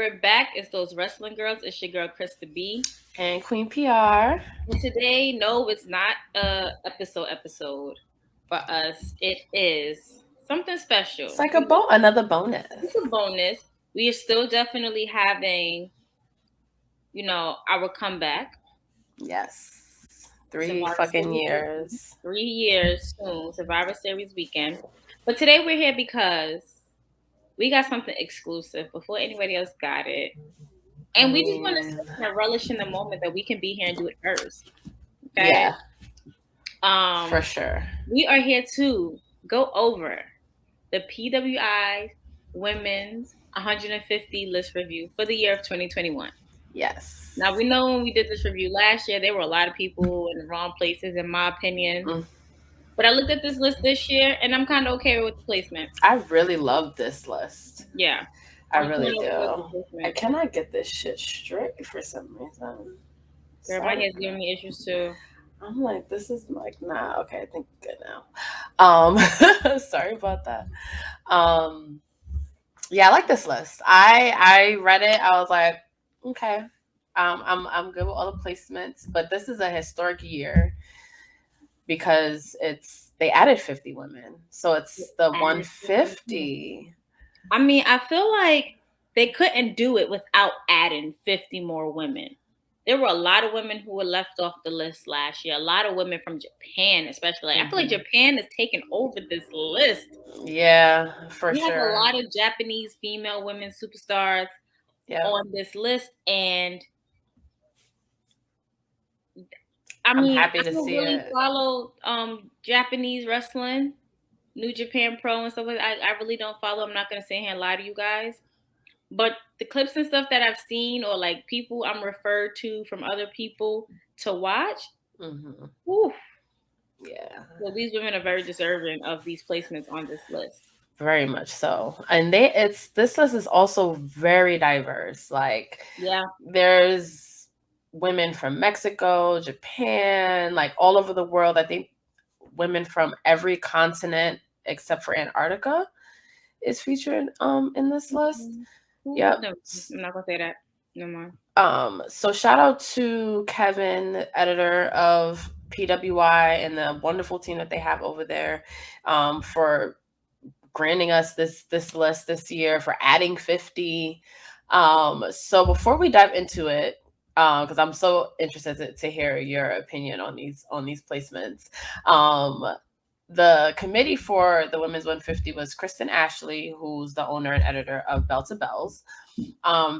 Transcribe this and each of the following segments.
we're back. It's those wrestling girls. It's your girl Krista B. And Queen PR. And today, no, it's not a episode for us. It is something It's special. like another bonus. It's a bonus. We are still definitely having, our comeback. Yes. 3 Survivor fucking Series weekend. years. 3 years soon. Survivor Series weekend. But today we're here because we got something exclusive before anybody else got it. And we just want to sit and relish in the moment that we can be here and do it first. Okay. Yeah. For sure. We are here to go over the PWI Women's 150 list review for the year of 2021. Yes. Now we know when we did this review last year, there were a lot of people in the wrong places, in my opinion. But I looked at this list this year, and I'm kind of okay with the placement. I really love this list. Yeah. I really do. I cannot get this shit straight for some reason. Girl, my hair's giving me issues too. I'm like, this is like, nah, okay, I think good now. Sorry about that. Yeah, I like this list. I read it. I was like, okay, I'm good with all the placements, but this is a historic year because they added 50 women, so it's the 150. I mean, I feel like they couldn't do it without adding 50 more women. There were a lot of women who were left off the list last year. A lot of women from Japan, especially. I feel like Japan is taking over this list. Yeah, for sure. We have a lot of Japanese female women superstars on this list, and I mean, I'm happy to don't see really it. follow Japanese wrestling, New Japan Pro and stuff like that. I really don't follow. I'm not gonna sit here and lie to you guys. But the clips and stuff that I've seen, or like people I'm referred to from other people to watch, whew. Yeah. Well, these women are very deserving of these placements on this list. Very much so. And this list is also very diverse. Like, yeah, there's women from Mexico, Japan, like all over the world. I think women from every continent except for Antarctica is featured in this list. Yep. No, I'm not gonna say that. No more. So shout out to Kevin, the editor of PWI, and the wonderful team that they have over there, for granting us this list this year, for adding 50. So before we dive into it, because I'm so interested to hear your opinion on these placements. The committee for the Women's 150 was Kristen Ashley, who's the owner and editor of Bell to Bells.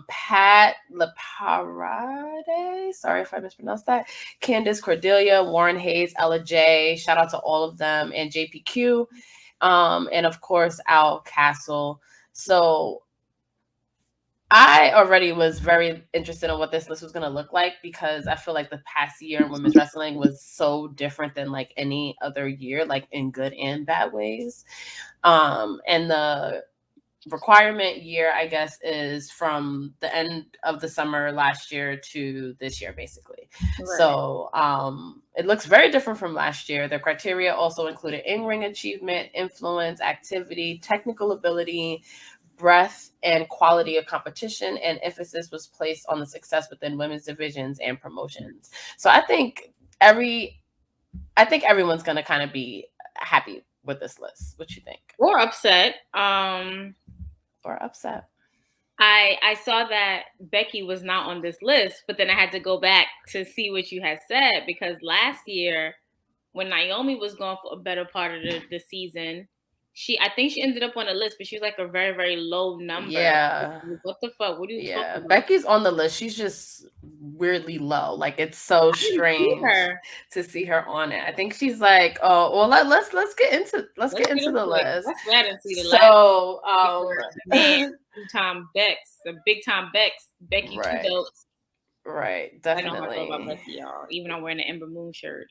Pat Laparade, sorry if I mispronounced that, Candice Cordelia, Warren Hayes, Ella J, shout out to all of them, and JPQ, and of course Al Castle. So I already was very interested in what this list was going to look like, because I feel like the past year in women's wrestling was so different than like any other year, like in good and bad ways. And the requirement year, I guess, is from the end of the summer last year to this year, basically. Right. So it looks very different from last year. The criteria also included in-ring achievement, influence, activity, technical ability, breadth and quality of competition, and emphasis was placed on the success within women's divisions and promotions. So I think everyone's gonna kind of be happy with this list. What you think? Or upset. Or upset. I saw that Becky was not on this list, but then I had to go back to see what you had said, because last year when Naomi was going for a better part of the season, I think she ended up on the list, but she was like a very, very low number. Yeah. What the fuck? What are you talking about? Becky's on the list. She's just weirdly low. Like, it's so strange to see her on it. I think she's like, oh, well, let's get into the list. Let's get into the list. So, two-time Becks, the big-time Becks, Becky right. 2 belts. Right, definitely. I know how I feel about Becky, y'all. Even I'm wearing an Ember Moon shirt.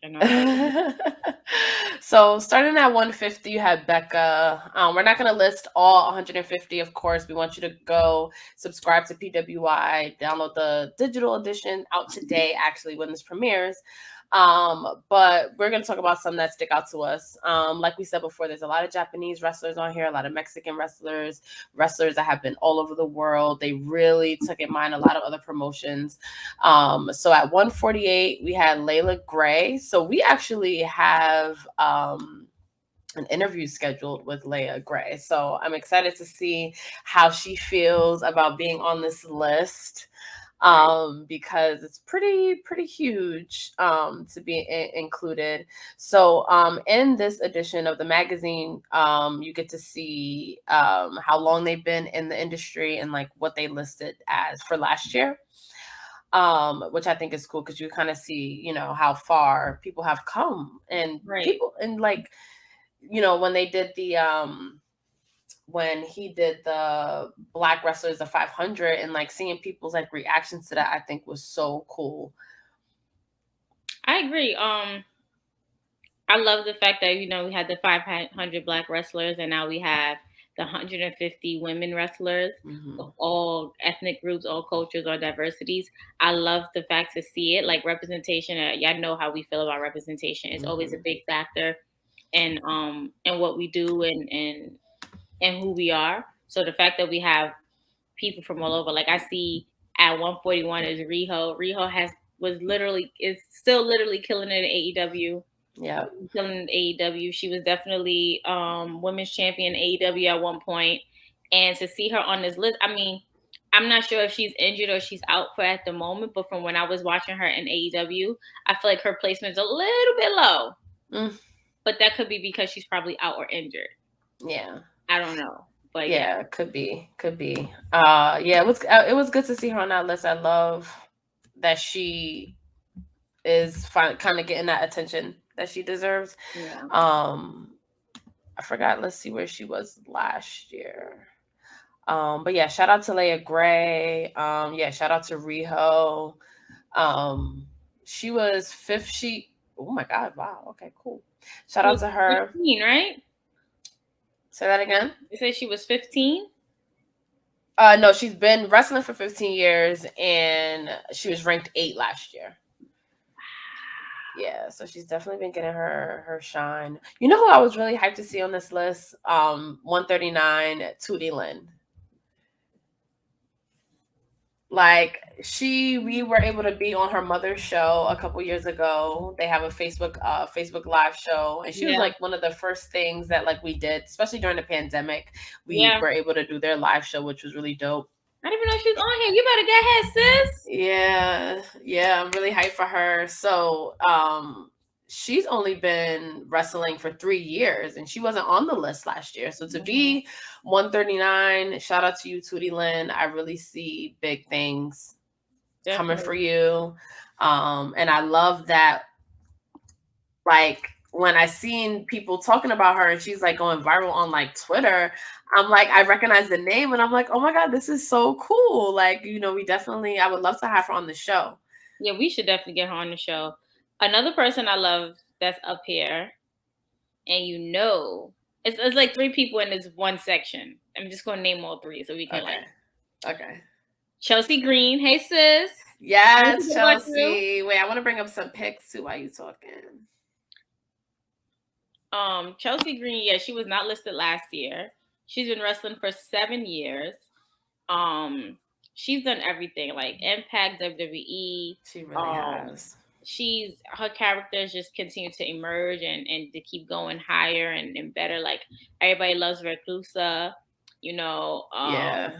So starting at 150, you have Becca. We're not going to list all 150, of course. We want you to go subscribe to PWI, download the digital edition out today, actually, when this premieres. But we're going to talk about some that stick out to us. Like we said before, there's a lot of Japanese wrestlers on here, a lot of Mexican wrestlers that have been all over the world. They really took in mind a lot of other promotions. So at 148, we had Layla Gray. So we actually have an interview scheduled with Leia Gray. So I'm excited to see how she feels about being on this list, because it's pretty huge to be included. So in this edition of the magazine, you get to see how long they've been in the industry and like what they listed as for last year, which I think is cool because you kind of see, you know, how far people have come, and people, and like, you know, when they did the when he did the Black Wrestlers of 500, and like seeing people's like reactions to that, I think was so cool. I agree. I love the fact that, you know, we had the 500 Black wrestlers, and now we have the 150 women wrestlers of all ethnic groups, all cultures, all diversities. I love the fact to see it, like representation. Y'all know how we feel about representation. It's always a big factor in what we do and who we are. So the fact that we have people from all over, like I see at 141 is Riho. Riho is still literally killing it in AEW. Yeah, killing in AEW. She was definitely women's champion in AEW at one point, and to see her on this list, I mean, I'm not sure if she's injured or she's out for at the moment, but from when I was watching her in AEW, I feel like her placement's a little bit low. But that could be because she's probably out or injured. Yeah, I don't know. But yeah, could be. Yeah, it was good to see her on that list. I love that she is kind of getting that attention that she deserves. Yeah. I forgot. Let's see where she was last year. But yeah, shout out to Leia Gray. Yeah, shout out to Riho. She was fifth. Oh my God! Wow. Okay, cool. Shout out to her. 15, right? Say that again. You say she was 15? No, she's been wrestling for 15 years, and she was ranked 8 last year. Yeah, so she's definitely been getting her shine. You know who I was really hyped to see on this list? 139, Tootie Lynn. Like, we were able to be on her mother's show a couple years ago. They have a Facebook live show, and she was like one of the first things that like we did, especially during the pandemic. We were able to do their live show, which was really dope. I didn't even know she was on here. You better get ahead, sis. Yeah, I'm really hyped for her. So, she's only been wrestling for 3 years, and she wasn't on the list last year. So to be 139, shout out to you, Tootie Lynn. I really see big things coming for you. And I love that, like, when I seen people talking about her and she's like going viral on like Twitter, I'm like, I recognize the name, and I'm like, oh my God, this is so cool. Like, you know, I would love to have her on the show. Yeah, we should definitely get her on the show. Another person I love that's up here, and you know, it's like 3 people in this one section. I'm just going to name all 3 so we can Okay. Chelsea Green. Hey, sis. Yes, Chelsea. Wait, I want to bring up some pics too while you talking. Chelsea Green, yeah, she was not listed last year. She's been wrestling for 7 years. She's done everything, like Impact, WWE. She really has. Her characters just continue to emerge and to keep going higher and better. Like, everybody loves Reclusa, you know. And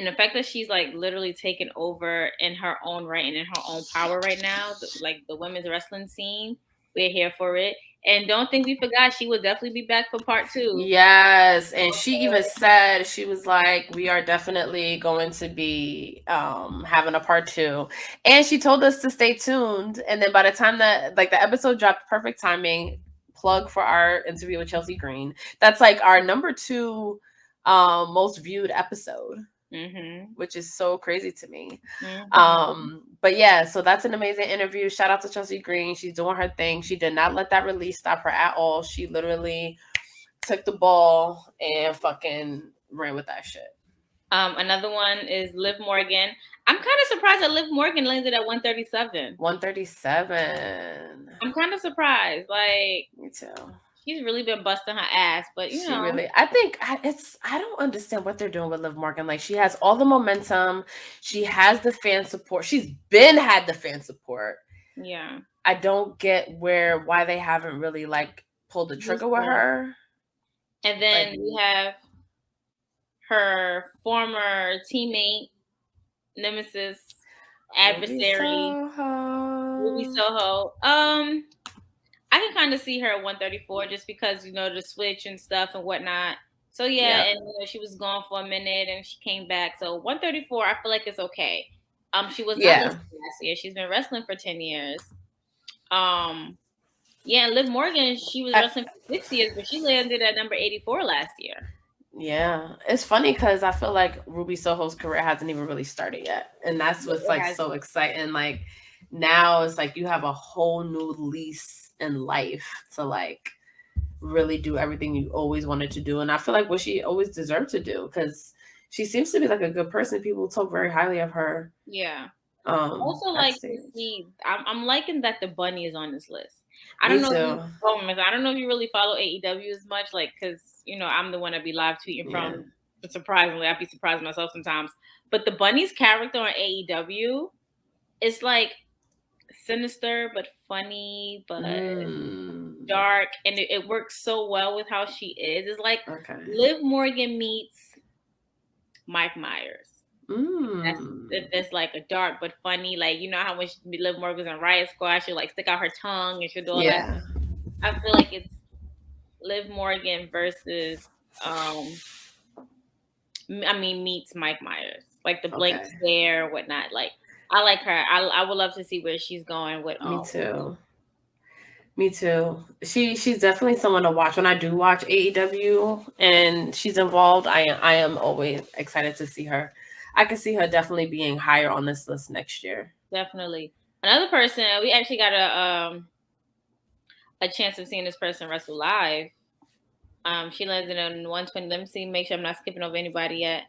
the fact that she's like literally taken over in her own right and in her own power right now, like the women's wrestling scene, we're here for it. And don't think we forgot, she will definitely be back for part 2. Yes, and she even said, she was like, we are definitely going to be having a part 2. And she told us to stay tuned. And then by the time that like the episode dropped, perfect timing, plug for our interview with Chelsea Green. That's like our number 2 most viewed episode. Which is so crazy to me. But yeah, so that's an amazing interview. Shout out to Chelsea Green. She's doing her thing. She did not let that release stop her at all. She literally took the ball and fucking ran with that shit. Another one is Liv Morgan. I'm kind of surprised that Liv Morgan landed at 137. 137. I'm kind of surprised. Like, Me too. she's really been busting her ass, but She really, I think I don't understand what they're doing with Liv Morgan. Like, she has all the momentum. She has the fan support. She's been had the fan support. Yeah. I don't get why they haven't really like pulled the trigger with her. And then we have her former teammate, nemesis, adversary, Ruby Soho. I can kind of see her at 134 just because, the switch and stuff and whatnot. So yeah, and she was gone for a minute and she came back. So 134, I feel like it's okay. She was not listed last year. She's been wrestling for 10 years. Yeah, and Liv Morgan, she was wrestling for 6 years, but she landed at number 84 last year. Yeah, it's funny because I feel like Ruby Soho's career hasn't even really started yet, and that's what's like so exciting. Like, now it's like you have a whole new lease in life to like really do everything you always wanted to do, and I feel like what she always deserved to do, because she seems to be like a good person. People talk very highly of her. Yeah. Also, like to see, I'm liking that the bunny is on this list. I don't know. I don't know if you really follow AEW as much, like, because I'm the one that be live tweeting from. But surprisingly, I'd be surprised myself sometimes. But the bunny's character on AEW is like sinister but funny but dark, and it works so well with how she is. It's like Liv Morgan meets Mike Myers. That's like a dark but funny, like, how when Liv Morgan's in Riot Squad, she'll like stick out her tongue and she'll do all that. I feel like it's Liv Morgan versus meets Mike Myers, like the blank stare or whatnot. Like, I like her. I would love to see where she's going with. Me too. She's definitely someone to watch. When I do watch AEW and she's involved, I am always excited to see her. I can see her definitely being higher on this list next year. Definitely. Another person, we actually got a chance of seeing this person wrestle live. She landed on 120. Let me see, make sure I'm not skipping over anybody yet.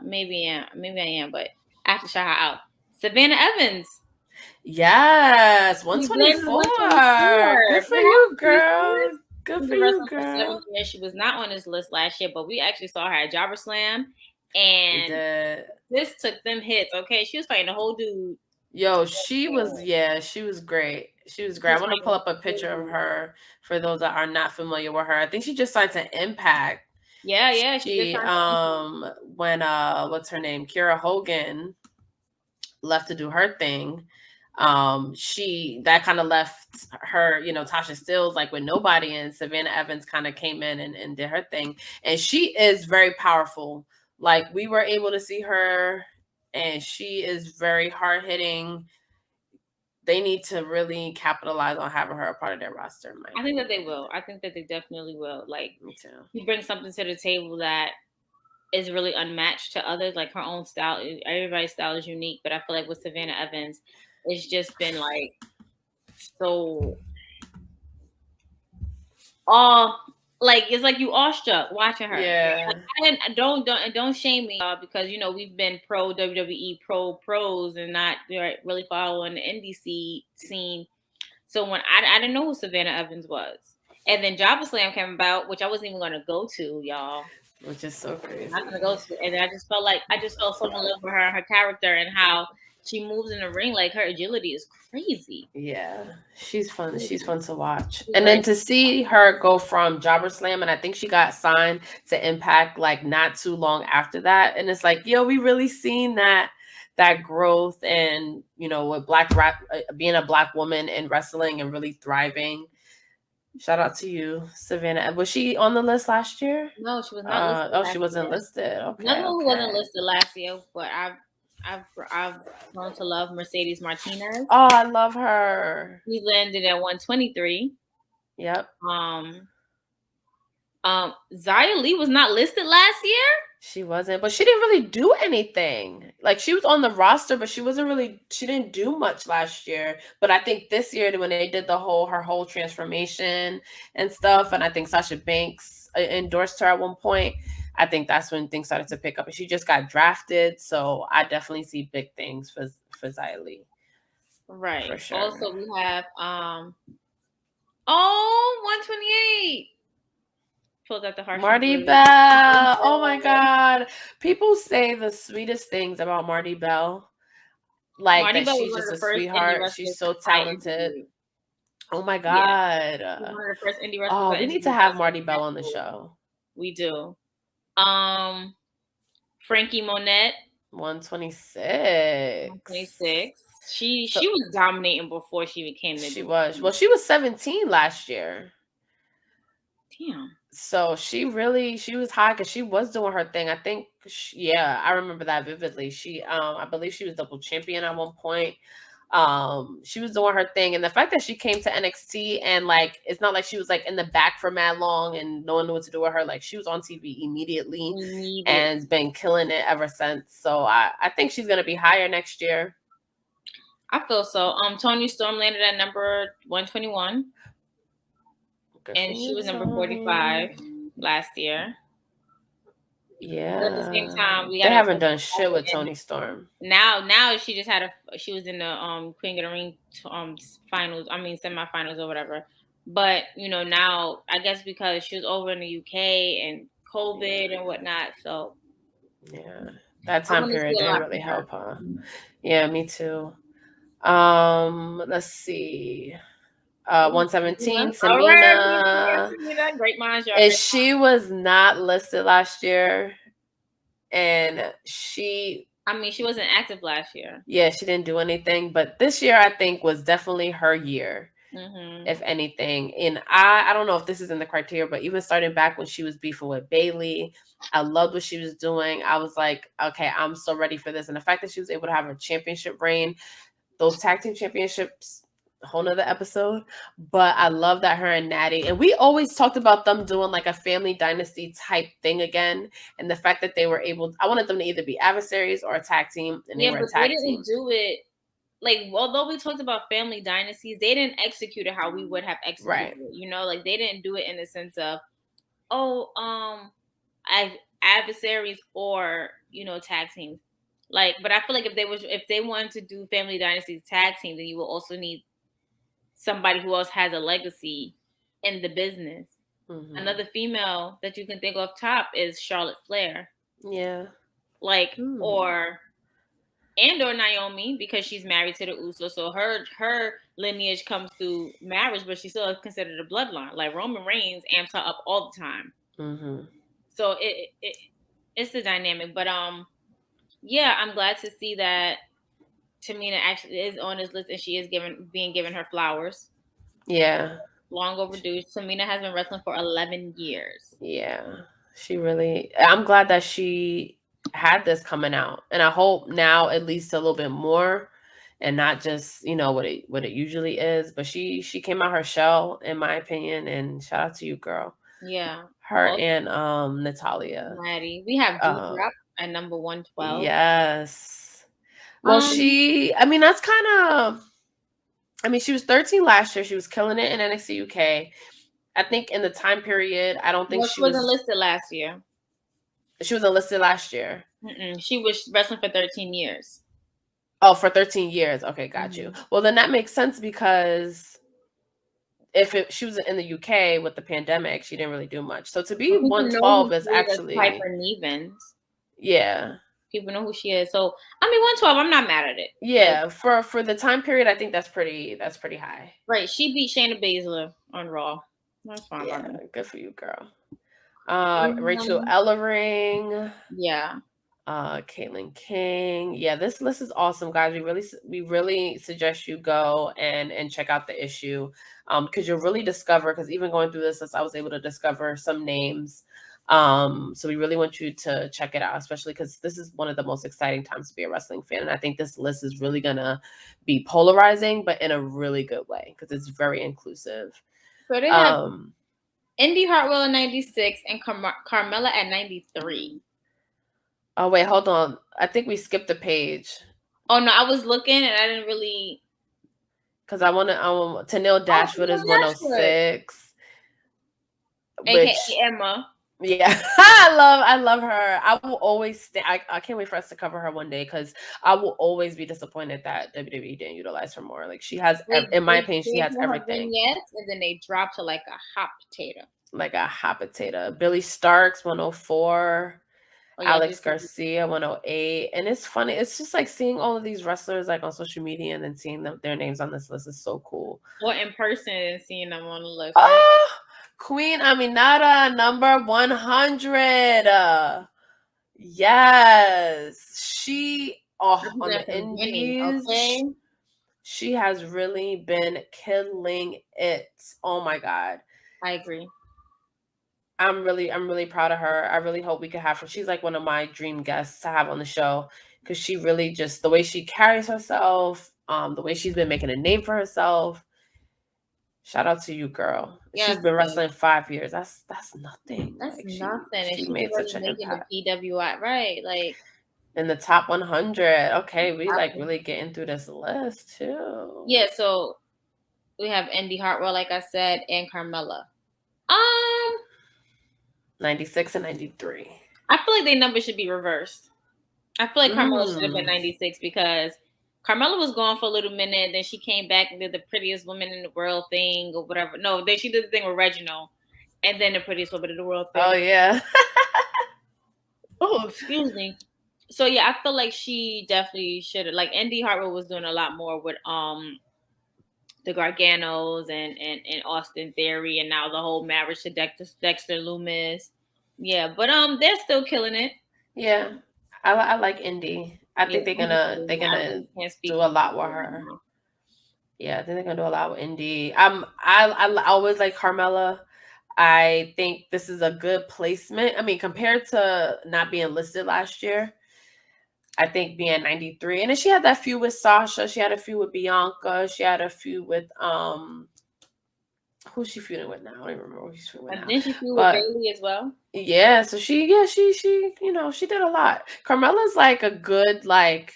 Maybe I am, but I have to shout her out. Savannah Evans. Yes, 124. Good for you, girl. Good for you, girl. She was not on this list last year, but we actually saw her at Jobber Slam, and this took them hits. Okay, she was fighting a whole dude. Yo, she was great. She was great. I want to pull up a picture of her for those that are not familiar with her. I think she just signed to Impact. Yeah. She when what's her name? Kiera Hogan left to do her thing. That kind of left her, Tasha Steelz like with nobody, and Savannah Evans kind of came in and did her thing. And she is very powerful. Like, we were able to see her, and she is very hard hitting. They need to really capitalize on having her a part of their roster. I think that they will. I think that they definitely will. Like, she brings something to the table that is really unmatched to others. Like, her own style, everybody's style is unique, but I feel like with Savannah Evans, it's just been like so like, it's like you awestruck watching her. Yeah. And don't shame me, because we've been pro WWE, pros, and not really following the indie scene. So when I didn't know who Savannah Evans was, and then Jobber Slam came about, which I wasn't even gonna go to, y'all. Which is so crazy. I'm not gonna go to, and I just felt so in love with her character and how she moves in the ring. Like, her agility is crazy. Yeah, she's fun. She's fun to watch. And then to see her go from Jobber Slam, and I think she got signed to Impact like not too long after that. And it's like, yo, we really seen that growth, and with being a Black woman in wrestling and really thriving. Shout out to you, Savannah. Was she on the list last year? No, she was not listed. She wasn't listed. Okay. Another one who wasn't listed last year, but I've grown to love Mercedes Martinez. Oh, I love her. She landed at 123. Yep. Xia Li was not listed last year. She wasn't, but she didn't really do anything. Like, she was on the roster, but she didn't do much last year. But I think this year, when they did her whole transformation and stuff, and I think Sasha Banks endorsed her at one point, I think that's when things started to pick up. And she just got drafted, so I definitely see big things for Xia Li. Right. For sure. Also, we have 128. Pulled out the harsh Marty blue. Bell. Oh my God. People say the sweetest things about Marty Bell. Like Marty that Bell was she's one just of a the first indie sweetheart. She's wrestlers so I talented. interviewed. Oh my Yeah. God. She's one of the first indie wrestlers Oh, I we need interviewed. to have Marty Bell on the show. We do. Frankie Monette. 126. 126. She was dominating before she became the. She was. Well, she was 17 last year. Damn. So she was high because she was doing her thing. I think, yeah, I remember that vividly. I believe she was double champion at one point. She was doing her thing, and the fact that she came to NXT and like it's not like she was like in the back for mad long and no one knew what to do with her. Like she was on TV immediately and been killing it ever since. So I think she's gonna be higher next year. I feel so. Toni Storm landed at number 121. And she was number 45 last year. Yeah. But at the same time, they haven't done shit with Toni Storm. Now she just she was in the Queen of the Ring finals. I mean semifinals or whatever. But now I guess because she was over in the UK and COVID and whatnot, so yeah, that time period didn't really help her. Yeah, me too. Let's see. 117, Tamina. Right. Great minds, y'all. And she was not listed last year. And she wasn't active last year. Yeah, she didn't do anything. But this year, I think, was definitely her year, if anything. And I don't know if this is in the criteria, but even starting back when she was beefing with Bayley, I loved what she was doing. I was like, okay, I'm so ready for this. And the fact that she was able to have a championship reign, those tag team championships, a whole nother episode. But I love that her and Natty, and we always talked about them doing like a family dynasty type thing again. And the fact that they were able, I wanted them to either be adversaries or a tag team, and they were a tag team. They didn't do it like, although we talked about family dynasties, they didn't execute it how we would have executed it. Like they didn't do it in the sense of, adversaries or tag teams. Like, but I feel like if they wanted to do family dynasties tag team, then you will also need somebody who else has a legacy in the business. Mm-hmm. Another female that you can think of top is Charlotte Flair. Yeah. Like, or Naomi, because she's married to the Usos, so her lineage comes through marriage, but she's still considered a bloodline. Like Roman Reigns amps her up all the time. Mm-hmm. So it's the dynamic, but yeah, I'm glad to see that Tamina actually is on this list and she is being given her flowers. Yeah. Long overdue. Tamina has been wrestling for 11 years. Yeah. I'm glad that she had this coming out. And I hope now at least a little bit more and not just, what it usually is. But she came out her shell, in my opinion, and shout out to you, girl. Yeah. Her and Natalia. Maddie. We have Doudrop at number 112. Yes. Well, that's kind of, she was 13 last year. She was killing it in NXT UK. I think in the time period, I don't think she wasn't listed last year. She wasn't listed last year. She was wrestling for 13 years. Oh, for 13 years. Okay, got you. Well, then that makes sense because she was in the UK with the pandemic, she didn't really do much. So to be 112 is actually Piper Nevins. Yeah. People know who she is. So 112, I'm not mad at it. Yeah, like, for the time period, I think that's pretty high. Right. She beat Shayna Baszler on Raw. That's fine. Yeah, good for you, girl. Rachel Ellering. Yeah. Caitlin King. Yeah, this list is awesome, guys. We really suggest you go and check out the issue, because you'll really discover. Because even going through this list, I was able to discover some names. So we really want you to check it out, especially because this is one of the most exciting times to be a wrestling fan, and I think this list is really gonna be polarizing, but in a really good way because it's very inclusive. So they have Indy Hartwell at 96 and Carmella at 93. Oh, wait, hold on. I think we skipped a page. Oh, no, I was looking and I didn't really. Because I want to, Tenille Dashwood is 106. AKA Emma. Yeah, I love her. I will always stay. I can't wait for us to cover her one day because I will always be disappointed that WWE didn't utilize her more. Like she has, in my They opinion, she gave has her her everything. vignettes and then they dropped her like a hot potato. Like a hot potato. Billy Starks 104, Oh yeah, I Alex did see. Garcia 108, and it's funny. It's just like seeing all of these wrestlers like on social media and then seeing their names on this list is so cool. Or in person and seeing them on the list, right? Oh, Queen Aminata number 100. Yes, she on Representing the from Guinea, indies, okay? she has really been killing it. Oh my god. I agree. I'm really proud of her. I really hope we could have her. She's like one of my dream guests to have on the show because she really just the way she carries herself, the way she's been making a name for herself. Shout out to you, girl. She's Yes, been sis. wrestling 5 years. That's nothing. That's Like nothing. And she she's made already such an making the impact PWI, right? Like, in the top 100. Okay, we like absolutely. really getting through this list too. Yeah, so we have Indy Hartwell, like I said, and Carmella. Um, 96 and 93. I feel like their numbers should be reversed. I feel like Carmella should have been Mm. 96 because Carmella was gone for a little minute, then she came back and did the prettiest woman in the world thing or whatever. No, then she did the thing with Reginald, and then the prettiest woman in the world Oh thing. yeah. Oh, excuse me. So yeah, I feel like she definitely should have. Like Indy Hartwell was doing a lot more with the Garganos and Austin Theory, and now the whole marriage to Dexter Loomis. Yeah, but they're still killing it. Yeah. I like Indy. I Yeah, think they're Indy gonna killing they're it. I gonna really can't do speak a for lot with Hartwell right her. now. Yeah, I think they're gonna do a lot with Indy. I always like Carmella. I think this is a good placement. I mean, compared to not being listed last year, I think being 93. And then she had that feud with Sasha. She had a feud with Bianca. She had a feud with who's she feuding with now? I don't even remember who she's feuding with And now. then she flew with But Bailey as well. yeah, so she she did a lot. Carmella's like a good like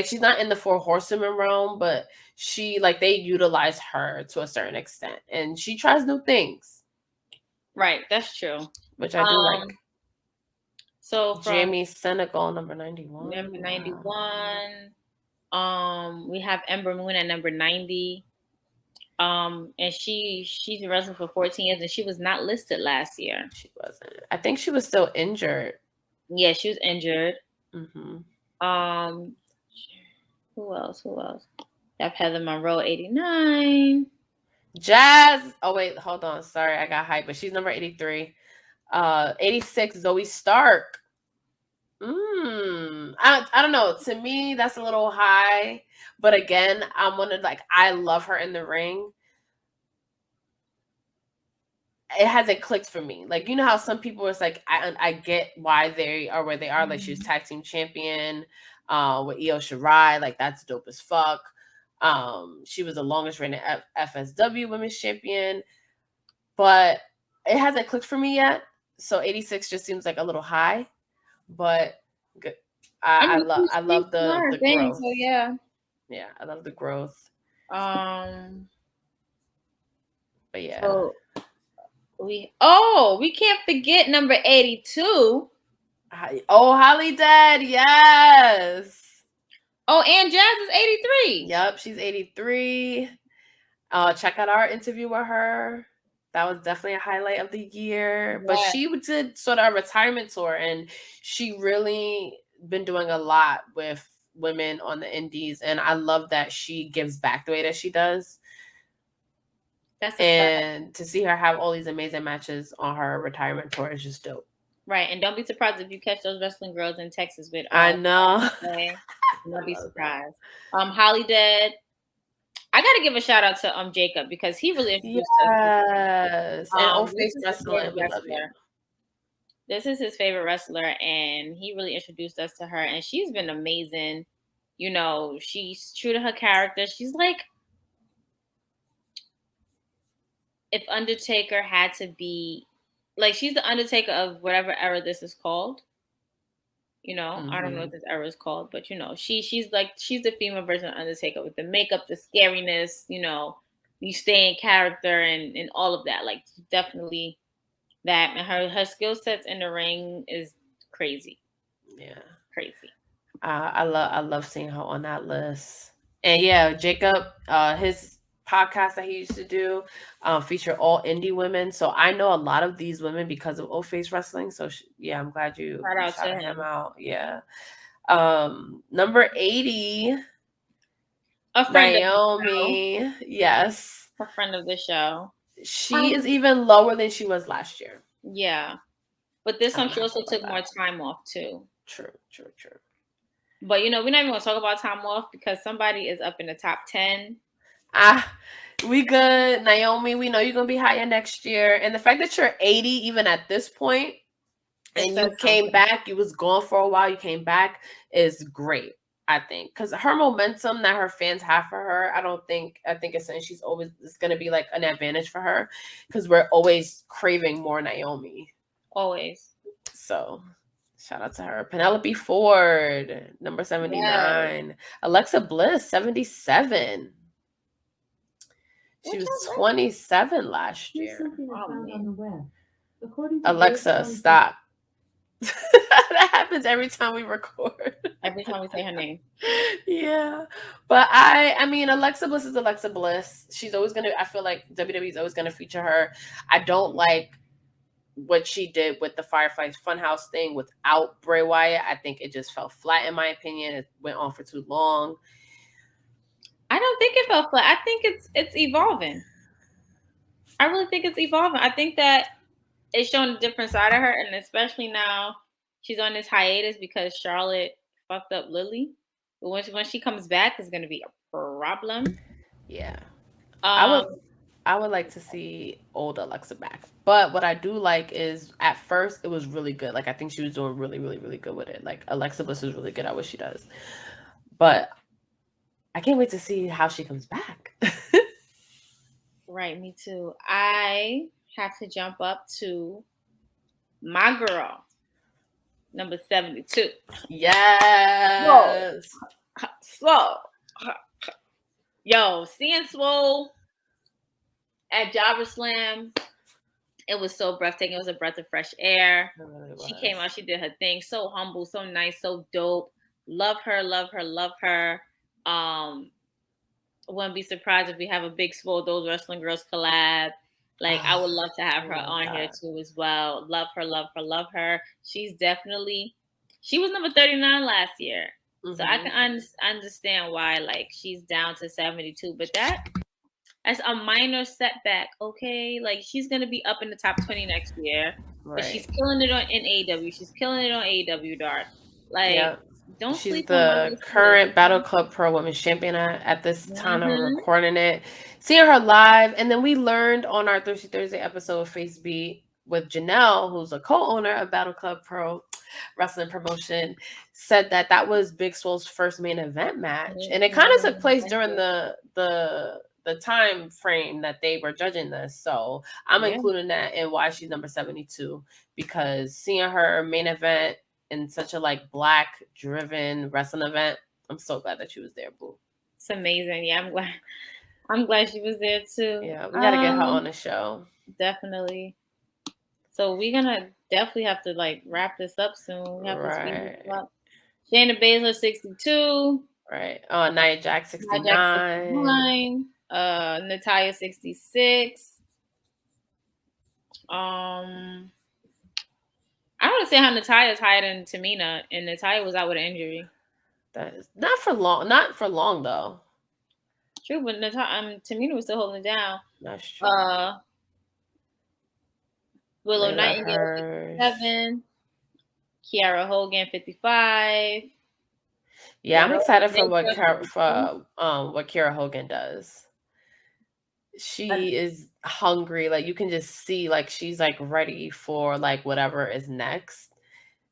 she's not in the four horsewomen realm, but she like they utilize her to a certain extent, and she tries new things, Right, that's true. which I do like. So from Jamie Senegal, number 91. number Wow. 91, we have Ember Moon at number 90. And she's been wrestling for 14 years, and she was not listed last year. She wasn't. I think she was still injured. Yeah, she was injured. Mm-hmm. Um, who else? Who else? Have Heather Monroe 89. Jazz. Oh wait, hold on. Sorry, I got hyped, but she's number 83. 86, Zoe Stark. I don't know. To me, that's a little high. But again, I'm one of like I love her in the ring. It hasn't clicked for me. Like you know how some people it's like I get why they are where they are. Like she was tag team champion with Io Shirai. Like that's dope as fuck. She was the longest reigning FSW women's champion, but it hasn't clicked for me yet. So 86 just seems like a little high, but good. I mean, I she's love doing her the thing, growth. so yeah. Yeah, I love the growth. Um, But yeah. so we can't forget number 82. Oh, Holly Dead, yes. Oh, and Jazz is 83. Yep, she's 83. Check out our interview with her. That was definitely a highlight of the year. But Yeah. she did sort of a retirement tour, and she really been doing a lot with women on the indies. And I love that she gives back the way that she does. That's And to see her have all these amazing matches on her retirement tour is just dope. right. And don't be surprised if you catch those wrestling girls in Texas with I know. Don't be surprised. Holly Dead. I gotta give a shout out to Jacob because he really introduced us. Yes. And Old Face This is his Wrestling, favorite we love you. wrestler. This is his favorite wrestler, and he really introduced us to her, and she's been amazing. You know, she's true to her character. She's like, if Undertaker had to be, like, she's the Undertaker of whatever era this is called. You know, I don't know what this era is called, but you know, she's the female version of Undertaker with the makeup, the scariness. You know, you stay in character and all of that. Like, definitely That and her skill sets in the ring is crazy, Yeah. crazy. I love seeing her on that list. And yeah, Jacob, his podcast that he used to do, feature all indie women. So I know a lot of these women because of Old Face Wrestling. So yeah, I'm glad Shout you out to shouted him him. out. Yeah. Number 80, A friend of the show. Naomi. Yes, A friend of the show. she is even lower than she was last year. Yeah. But this I one don't know she how I also feel about took more that. time off too. True, true, true. But we're not even gonna talk about time off because somebody is up in the top 10. Ah, we good, Naomi. We know you're gonna be higher next year, and the fact that you're 80, even at this point, It and says you came something. back, you was gone for a while, you came back, is great. I think because her momentum that her fans have for her, I think it's something it's gonna be like an advantage for her because we're always craving more Naomi. Always. So shout out to her. Penelope Ford, number Yes. 79. Alexa Bliss, 77. She What was y'all 27 last Here's year. something I Oh found on man. the web. According to Alexa, stop. That happens every time we record. Every time we say her name. Yeah. But I mean Alexa Bliss is Alexa Bliss. She's always gonna I feel like WWE is always gonna feature her. I don't like what she did with the Fireflies Funhouse thing without Bray Wyatt. I think it just fell flat in my opinion. It went on for too long. I don't think it fell flat. I think it's evolving. I really think it's evolving. I think that it's showing a different side of her, and especially now she's on this hiatus because Charlotte fucked up Lily. But when she comes back, it's gonna be a problem. Yeah. I would Um, I would like to see old Alexa back. But what I do like is at first it was really good. Like I think she was doing really, really, really good with it. Like Alexa Bliss is really good at what she does. But I can't wait to see how she comes back. right, me too. I have to jump up to my girl, number 72. Whoa, Yes. slow. Yo, seeing Swole at Jobber Slam, it was so breathtaking. It was a breath of fresh air. It really She came was. out, she did her thing. So humble, so nice, so dope. Love her, love her, love her. Um, wouldn't be surprised if we have a big Swole Those Wrestling Girls collab. Like I would love to have I her love on here that. too as well. Love her, love her, love her. She was number 39 last year. So I can Hmm. understand why like she's down to 72, but that's a minor setback, okay? Like she's gonna be up in the top 20 next year, but she's Right. killing it in AEW. She's killing it on AEW Dark. Like, Yeah. don't She's sleep on my the girl Swiss. current Battle Club Pro Women's Champion at this time that we're Mm-hmm. recording it. Seeing her live, and then we learned on our Thirsty Thursday episode of Face Beat with Janelle, who's a co-owner of Battle Club Pro Wrestling Promotion, said that that was Big Swole's first main event match, and it kind of took place during the time frame that they were judging this. So I'm Yeah, including that in why she's number 72 because seeing her main event in such a like black driven wrestling event. I'm so glad that she was there, boo. it's amazing. Yeah, I'm glad. I'm glad she was there too. Yeah, we gotta get her on the show. Definitely. So we're gonna definitely have to like wrap this up soon. We have to speed this Right, up. Shayna Baszler 62, right. Oh, Nia Jax Nia Jax 69. 69, Natalia 66. Um, I want to say how Natalia's higher than Tamina, and Natalia was out with an injury. That is not for long. Not for long though. True, but Tamina was still holding it down. That's true. Uh, Willow Layla Nightingale Hirsch. 57, Kiara Hogan 55, Yeah, I'm La Rosa excited for Negra 52. what Kira Hogan does. Uh, She is hungry. Like you can just see like she's like ready for like whatever is next.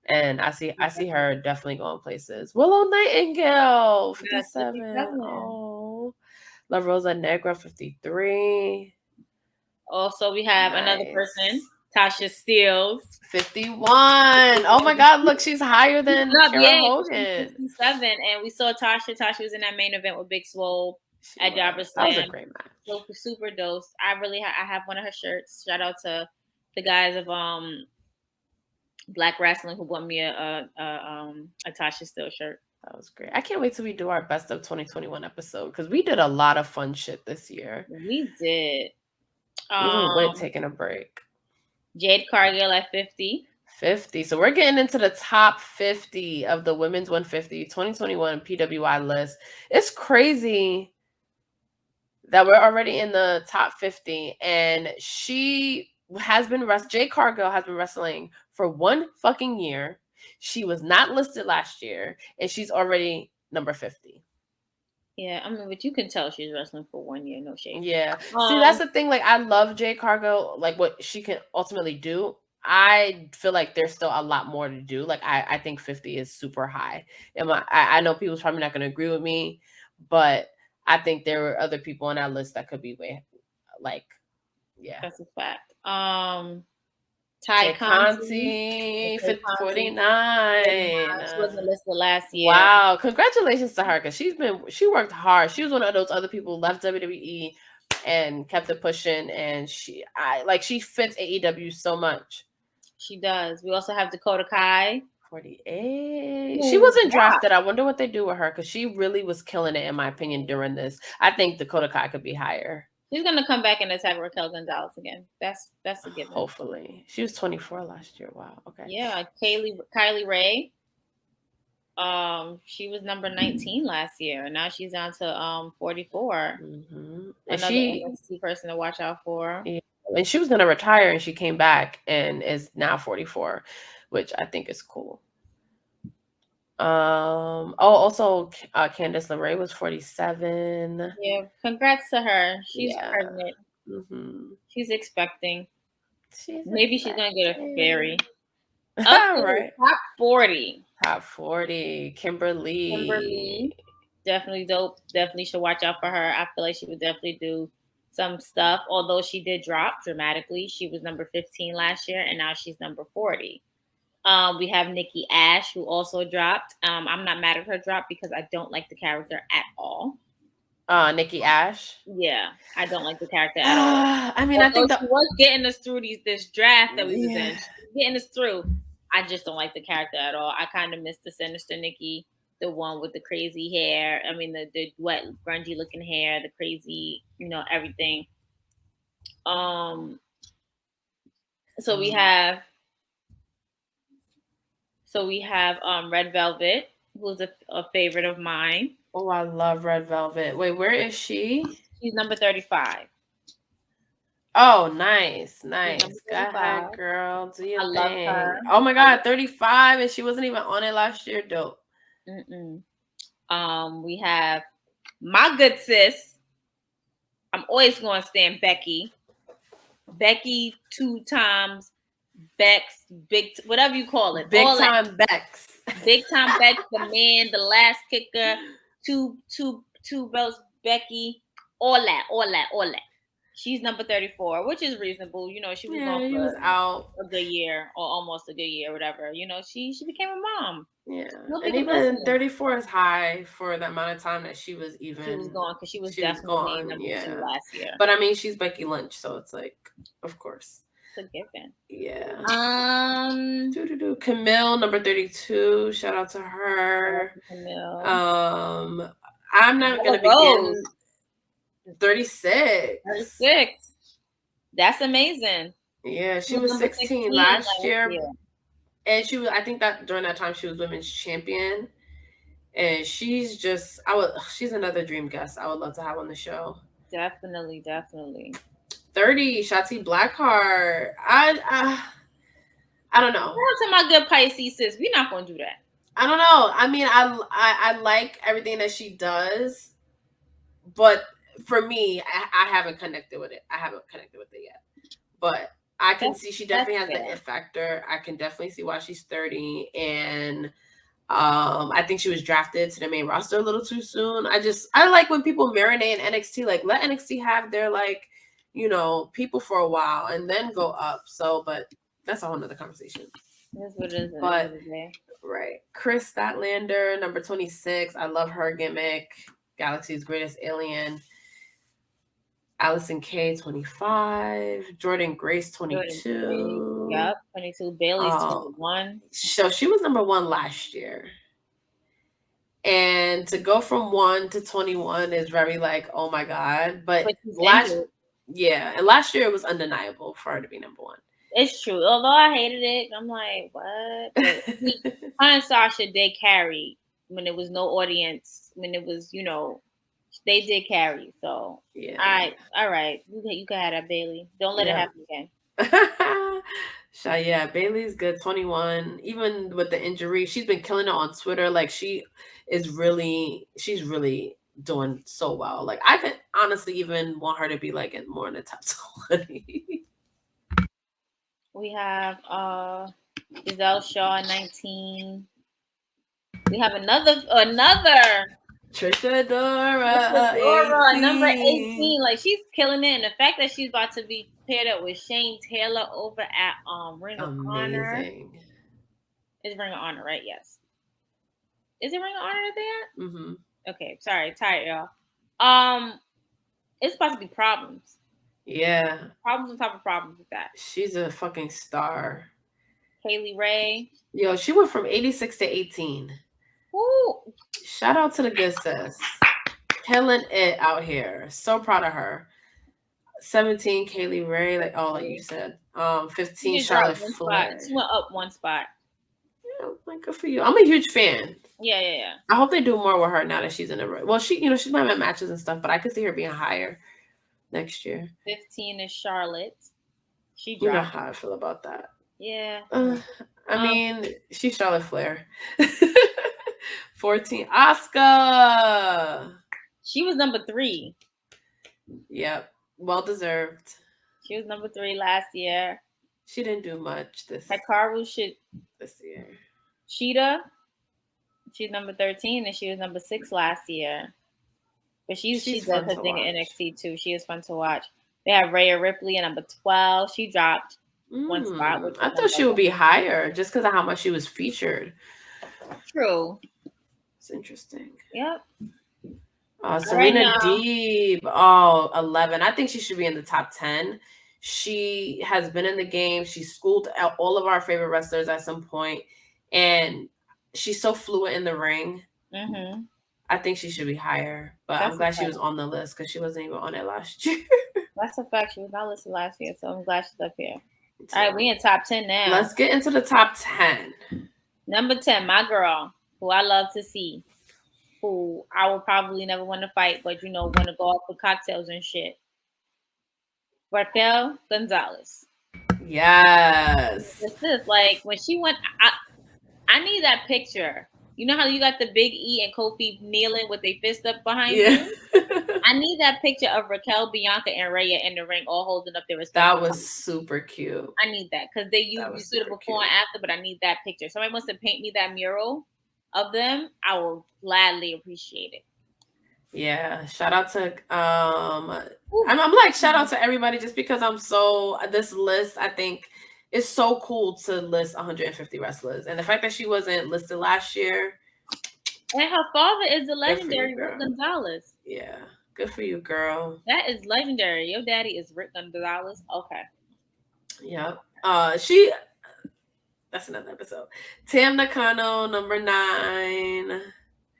And I see her definitely going places. Willow Nightingale, Yes, 57. 57. Oh. La Rosa Negra, 53. Also, we have another person, Nice. Tasha Steeles. 51. Oh my God, look, she's higher than Up, Kara yeah, she's Hogan. 67, and we saw Tasha. Tasha was in that main event with Big Swole She at Jobber was. That was a Slam. great match. Super, super dose. I really, I have one of her shirts. Shout out to the guys of Black Wrestling who bought me a Tasha Steele shirt. That was great. I can't wait till we do our best of 2021 episode because we did a lot of fun shit this year. We did. Even with taking a break. Jade Cargill at 50. 50. So we're getting into the top 50 of the women's 150 2021 PWI list. It's crazy that we're already in the top 50, and she has been Jade Cargill has been wrestling for 1 fucking year. She was not listed last year, and she's already number 50. Yeah, I mean, but you can tell she's wrestling for 1 year, no shade. Yeah. See, that's the thing. Like, I love Jade Cargill, like what she can ultimately do. I feel like there's still a lot more to do. Like, I think 50 is super high. And I know people's probably not going to agree with me, but I think there were other people on that list that could be way, like, yeah. That's a fact. Ty Conti, 49. She wasn't listed last year. Wow, congratulations to her because she worked hard. She was one of those other people who left WWE and kept it pushing, and she fits AEW so much. She does. We also have Dakota Kai. 48. She wasn't drafted. I wonder what they do with her because she really was killing it, in my opinion, during this. I think Dakota Kai could be higher. She's gonna come back and attack Raquel Gonzalez again. That's a given. Hopefully, she was 24 last year. Wow. Okay. Yeah, Kylie Ray. She was number 19 last year, and now she's down to 44. Mm-hmm. Another NXT person to watch out for. Yeah. And she was gonna retire, and she came back and is now 44, which I think is cool. Also, Candice LeRae was 47. Yeah, congrats to her. She's pregnant. Mm-hmm. She's expecting. Maybe she's gonna get a fairy. Right. Top 40. Top 40. Kimberly. Definitely dope. Definitely should watch out for her. I feel like she would definitely do some stuff. Although she did drop dramatically. She was number 15 last year, and now she's number 40. We have Nikki Ash, who also dropped. I'm not mad at her drop because I don't like the character at all. Nikki Ash? Yeah, I don't like the character at all. I mean, I think she was getting us through this draft that we was in. She was getting us through. I just don't like the character at all. I kind of miss the sinister Nikki, the one with the crazy hair. I mean, the wet, grungy looking hair, the crazy, everything. So we have Red Velvet, who's a favorite of mine. Oh, I love Red Velvet. Wait, where is she? She's number 35. Oh, nice. Go ahead, girl. Do your thing. Love her. Oh my God, 35, and she wasn't even on it last year. Dope. We have my good sis. I'm always going to stand Becky. Becky 2 times. Bex, whatever you call it. Big time Bex. Big time Bex, the man, the last kicker, two belts, Becky, all that. She's number 34, which is reasonable. She was out a good year or almost a good year, whatever. She became a mom. Yeah, and even 34 is high for the amount of time that she was even. She was gone because she was definitely number 2 last year. But I mean, she's Becky Lynch, so it's like, of course. A given. Yeah. Camille, number 32. Shout out to her. Camille. I'm not gonna begin. 36. 36. That's amazing. Yeah, she was 16 last year. And she was, I think that during that time she was women's champion. And she's another dream guest I would love to have on the show. Definitely. 30, Shotzi Blackheart. I don't know. To my good Pisces sis, we're not gonna do that. I don't know. I mean, I like everything that she does, but for me, I haven't connected with it. Yet. But I can see she definitely has the it factor. I can definitely see why she's 30, and I think she was drafted to the main roster a little too soon. I like when people marinate in NXT. Like, let NXT have their people for a while and then go up. So, but that's a whole nother conversation. That's what it is. But right, Chris Statlander, number 26. I love her gimmick. Galaxy's Greatest Alien. Allison K 25, Jordan Grace 22. Yep, 22. Bailey's 21. So she was number 1 last year. And to go from 1 to 21 is very like, oh my God. But last year it was undeniable for her to be number 1. It's true. Although I hated it, I'm like, what? But her and Sasha did carry when there was no audience, when it was, they did carry. So, all right. You can have that, Bailey. Don't let it happen again. Yeah, Bailey's good. 21. Even with the injury, she's been killing it on Twitter. Like she's really doing so well. Like I could honestly even want her to be like more in the top 20. We have Giselle Shaw 19. We have another Trisha Dora, number 18. Like she's killing it, and the fact that she's about to be paired up with Shane Taylor over at Ring of Honor. It's Ring of Honor, right? Yes. Is it Ring of Honor that they at? Mm-hmm. Okay, sorry, tired y'all. It's supposed to be problems. Yeah. Problems on top of problems with that. She's a fucking star. Kaylee Ray. Yo, she went from 86 to 18. Woo! Shout out to the good sis. Killing it out here. So proud of her. 17, Kaylee Ray, like you said. 15, Charlotte Flair. She went up 1 spot. Yeah, like good for you. I'm a huge fan. Yeah. I hope they do more with her now that she's in the well. She, she's might have matches and stuff, but I could see her being higher next year. 15 is Charlotte. She dropped. You know how I feel about that. Yeah. I mean, she's Charlotte Flair. 14, Asuka. She was number 3. Yep. Well deserved. She was number 3 last year. She didn't do much this year. Sheeta, she's number 13, and she was number 6 last year. But she does her thing at NXT too. She is fun to watch. They have Rhea Ripley at number 12. She dropped 1 spot. I thought she would be higher just because of how much she was featured. True. It's interesting. Yep. Serena Deeb, 11. I think she should be in the top 10. She has been in the game. She schooled all of our favorite wrestlers at some point, and she's so fluent in the ring. Mm-hmm. I think she should be higher, but I'm glad she was on the list because she wasn't even on it last year. That's a fact. She was not listed last year, so I'm glad she's up here. All right, we in top 10 now. Let's get into the top 10. Number 10, my girl, who I love to see, who I will probably never want to fight, but want to go out for cocktails and shit. Raquel Gonzalez. Yes. This is like when she went. I need that picture. You know how you got the Big E and Kofi kneeling with their fist up behind you? I need that picture of Raquel, Bianca, and Rhea in the ring all holding up their respective. That was super cute. I need that because they used it before and after, but I need that picture. Somebody wants to paint me that mural of them. I will gladly appreciate it. Yeah, shout out to I'm like shout out to everybody just because this list I think is so cool to list 150 wrestlers, and the fact that she wasn't listed last year. And her father is the legendary Rick Gonzalez. Yeah, good for you, girl. That is legendary. Your daddy is Rick Gonzalez. Okay. Yep. That's another episode. Tam Nakano, number 9.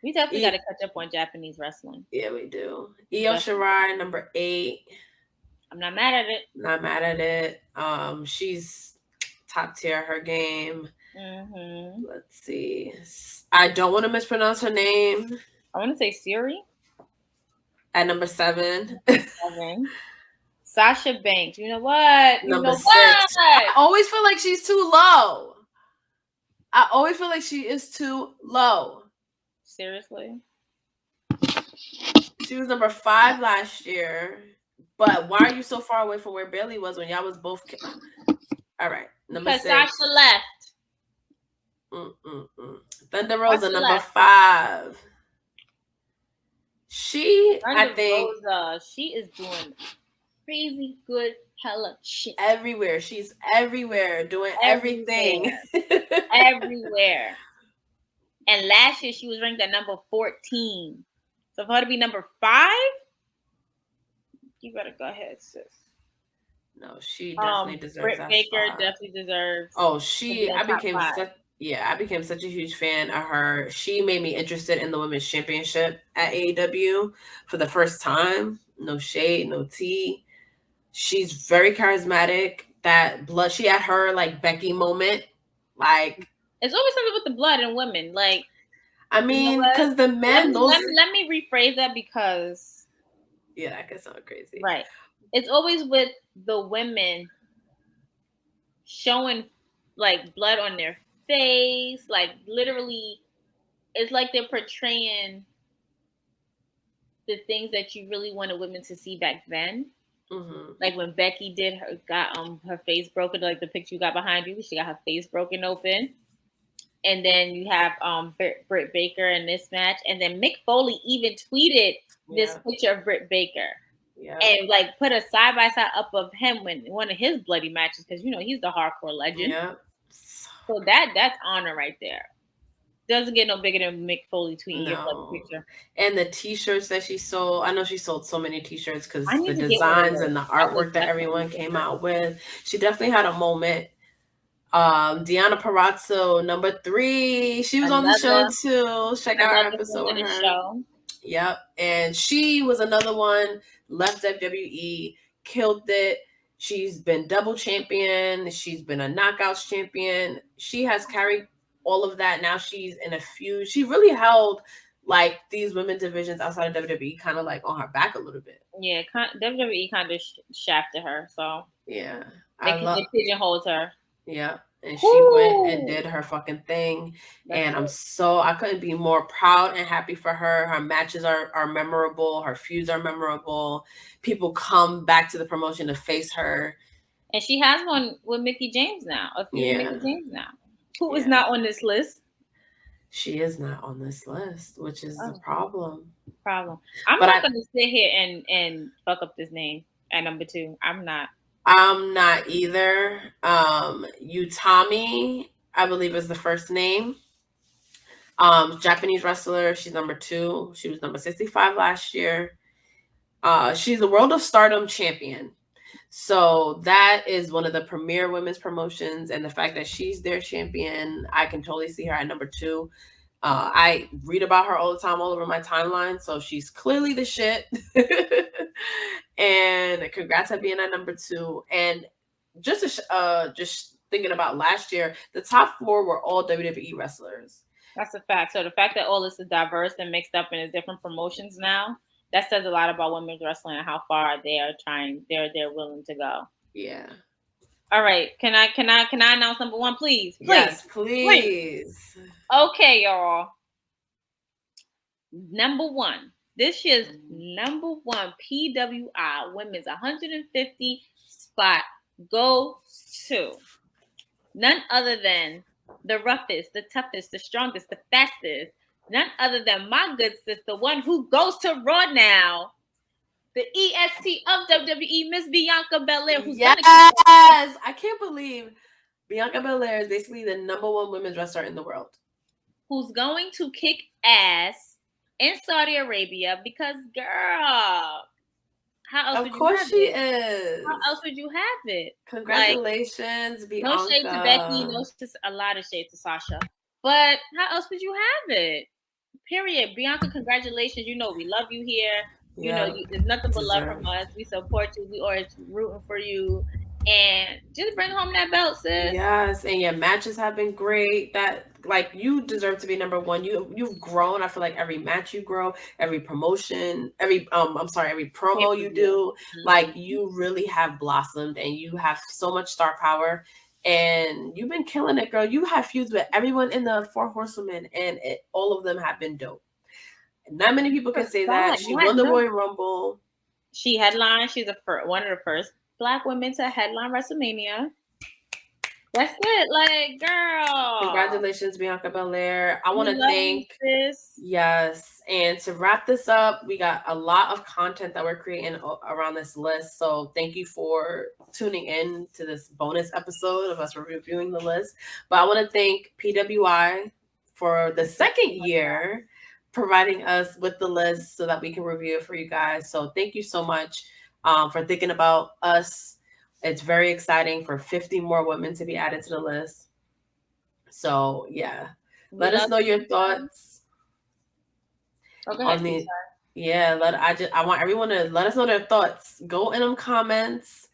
We definitely got to catch up on Japanese wrestling. Yeah, we do. Io Shirai, number 8. I'm not mad at it. Not mad at it. She's top tier her game. Mm-hmm. Let's see. I don't want to mispronounce her name. I want to say Siri. At number 7. Sasha Banks. You know what? Number 6. I always feel like she's too low. I always feel like she is too low. Seriously? She was number 5 last year. But why are you so far away from where Bailey was when y'all was both? All right, number 6. Sasha left. Thunder Rosa, number 5. She is doing crazy good hella shit. Everywhere. She's everywhere doing everything. Everywhere. And last year she was ranked at number 14. So for her to be number 5, You better go ahead, sis. No, she definitely deserves Britt that Baker spot. definitely deserves Oh, to be in I top became 5. such a huge fan of her. She made me interested in the women's championship at AEW for the first time. No shade, no tea. She's very charismatic. That blood, she had her like Becky moment. Like, it's always something with the blood in women. Like, I mean, because the men, let me rephrase that because yeah, that could sound crazy. Right. It's always with the women showing like blood on their face, like literally it's like they're portraying the things that you really wanted women to see back then. Mm-hmm. Like when Becky got her face broken, like the picture you got behind you, she got her face broken open. And then you have Britt Baker in this match, and then Mick Foley even tweeted this picture of Britt Baker. Yeah. And like put a side by side up of him when one of his bloody matches, because you know he's the hardcore legend. Yeah. So that's honor right there. Doesn't get no bigger than Mick Foley tweeting your bloody picture. And the T-shirts that she sold, I know she sold so many T-shirts because the designs and the artwork that everyone came out with. She definitely had a moment. Deanna Parazzo, number 3. She was on the show too. Check out our episode with her. Show. Yep. And she was another one, left WWE, killed it. She's been double champion. She's been a knockouts champion. She has carried all of that. Now she's in a feud. She really held like these women divisions outside of WWE kind of like on her back a little bit. Yeah, WWE kind of shafted her. So yeah, they pigeonholed her. Yeah. And she went and did her fucking thing. And I couldn't be more proud and happy for her. Her matches are memorable. Her feuds are memorable. People come back to the promotion to face her. And she has one with Mickie James now. A feud with Mickie James now. Who is not on this list? She is not on this list, which is the problem. I'm not going to sit here and fuck up this name at number 2. I'm not. I'm not either. Utami, I believe is the first name. Japanese wrestler. She's number 2. She was number 65 last year. She's the World of Stardom champion. So that is one of the premier women's promotions. And the fact that she's their champion, I can totally see her at number 2. I read about her all the time, all over my timeline. So she's clearly the shit. And congrats on being at number 2. And just thinking about last year, the top 4 were all WWE wrestlers. That's a fact. So the fact that all this is diverse and mixed up in different promotions now, that says a lot about women's wrestling and how far they're willing to go. Yeah. All right. Can I announce number 1, please? Yes, please. Okay, y'all. Number 1. This year's number 1 PWI women's 150 spot goes to none other than the roughest, the toughest, the strongest, the fastest. None other than my good sis, the one who goes to Raw now, the EST of WWE, Miss Bianca Belair. Who's I can't believe Bianca Belair is basically the number 1 women's wrestler in the world. Who's going to kick ass in Saudi Arabia because, girl, how else would you have it? Of course she is. How else would you have it? Congratulations, Bianca. No shade to Becky, a lot of shade to Sasha. But how else would you have it? Period. Bianca, congratulations. You know we love you here. You know, there's nothing but love from us. We support you. We are rooting for you. And just bring home that belt, sis. Yes, and your matches have been great. That like you deserve to be number 1. You've grown. I feel like every match you grow, every promotion, every promo you do, like you really have blossomed and you have so much star power. And you've been killing it, girl. You have feuds with everyone in the 4 Horsewomen, and all of them have been dope. Not many people can say that. She won the Royal Rumble. She headlined. She's one of the first Black women to headline WrestleMania. That's it. Like, girl. Congratulations, Bianca Belair. I want to thank this. Yes. And to wrap this up, we got a lot of content that we're creating around this list. So thank you for tuning in to this bonus episode of us reviewing the list. But I want to thank PWI for the second year providing us with the list so that we can review it for you guys. So thank you so much. for thinking about us. It's very exciting for 50 more women to be added to the list. So yeah, let us know your thoughts on the. Yeah, I want everyone to let us know their thoughts. Go in them comments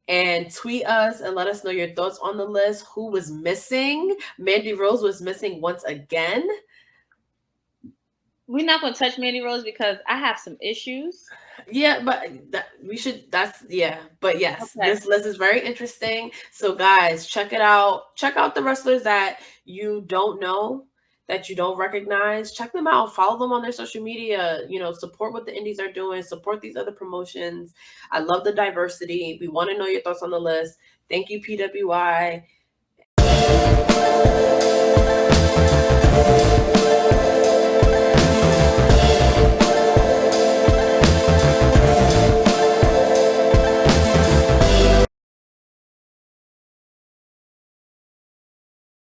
and tweet us and let us know your thoughts on the list. Who was missing? Mandy Rose was missing once again. We're not going to touch Mandy Rose because I have some issues. Yeah, but but yes, okay. This list is very interesting. So guys, check it out. Check out the wrestlers that you don't know, that you don't recognize. Check them out. Follow them on their social media. Support what the indies are doing. Support these other promotions. I love the diversity. We want to know your thoughts on the list. Thank you, PWI.